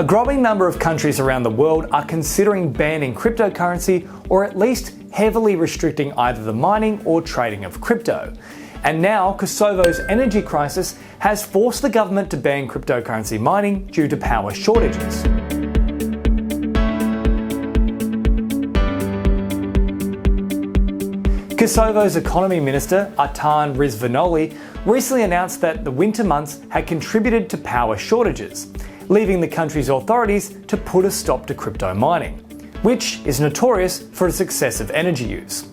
A growing number of countries around the world are considering banning cryptocurrency, or at least heavily restricting either the mining or trading of crypto. And now Kosovo's energy crisis has forced the government to ban cryptocurrency mining due to power shortages. Kosovo's economy minister, Artan Rizvanoli, recently announced that the winter months had contributed to power shortages, leaving the country's authorities to put a stop to crypto mining, which is notorious for its excessive energy use.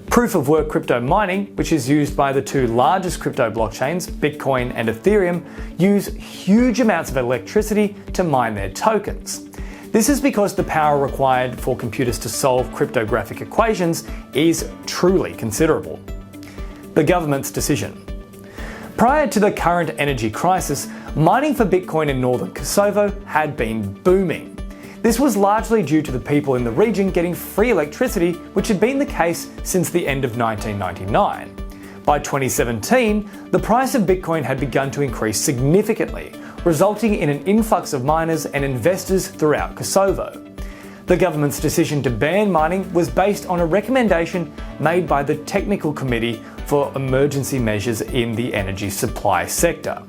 Proof-of-work crypto mining, which is used by the two largest crypto blockchains, Bitcoin and Ethereum, use huge amounts of electricity to mine their tokens. This is because the power required for computers to solve cryptographic equations is truly considerable. The government's decision. Prior to the current energy crisis, mining for Bitcoin in northern Kosovo had been booming. This was largely due to the people in the region getting free electricity, which had been the case since the end of 1999. By 2017, the price of Bitcoin had begun to increase significantly, resulting in an influx of miners and investors throughout Kosovo. The government's decision to ban mining was based on a recommendation made by the Technical Committee for Emergency Measures in the Energy Supply Sector.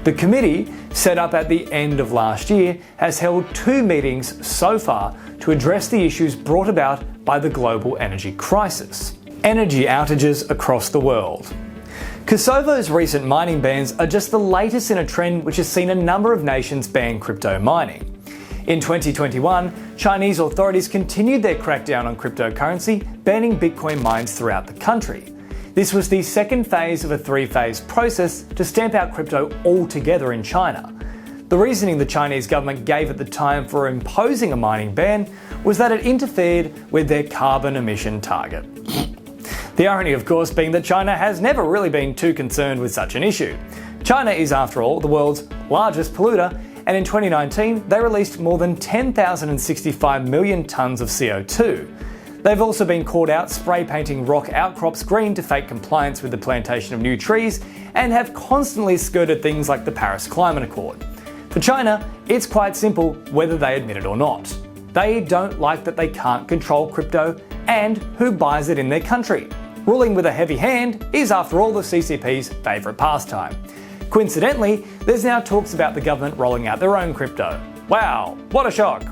The committee, set up at the end of last year, has held 2 meetings so far to address the issues brought about by the global energy crisis. Energy outages across the world. Kosovo's recent mining bans are just the latest in a trend which has seen a number of nations ban crypto mining. In 2021, Chinese authorities continued their crackdown on cryptocurrency, banning Bitcoin mines throughout the country. This was the second phase of a 3-phase process to stamp out crypto altogether in China. The reasoning the Chinese government gave at the time for imposing a mining ban was that it interfered with their carbon emission target. The irony, of course, being that China has never really been too concerned with such an issue. China is, after all, the world's largest polluter, and in 2019 they released more than 10,065 million tonnes of CO2. They've also been caught out spray painting rock outcrops green to fake compliance with the plantation of new trees, and have constantly skirted things like the Paris Climate Accord. For China, it's quite simple whether they admit it or not. They don't like that they can't control crypto and who buys it in their country. Ruling with a heavy hand is, after all, the CCP's favourite pastime. Coincidentally, there's now talks about the government rolling out their own crypto. Wow, what a shock!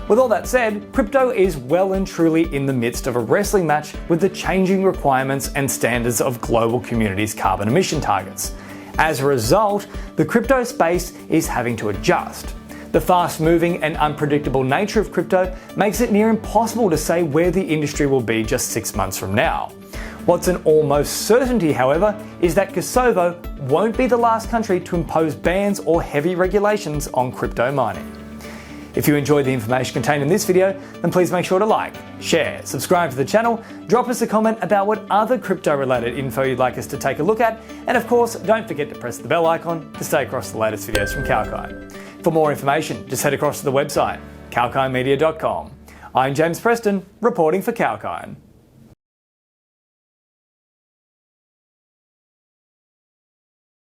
With all that said, crypto is well and truly in the midst of a wrestling match with the changing requirements and standards of global communities' carbon emission targets. As a result, the crypto space is having to adjust. The fast-moving and unpredictable nature of crypto makes it near impossible to say where the industry will be just 6 months from now. What's an almost certainty, however, is that Kosovo won't be the last country to impose bans or heavy regulations on crypto mining. If you enjoyed the information contained in this video, then please make sure to like, share, subscribe to the channel, drop us a comment about what other crypto-related info you'd like us to take a look at, and of course, don't forget to press the bell icon to stay across the latest videos from Kalkine. For more information, just head across to the website, kalkinemedia.com. I'm James Preston, reporting for Kalkine.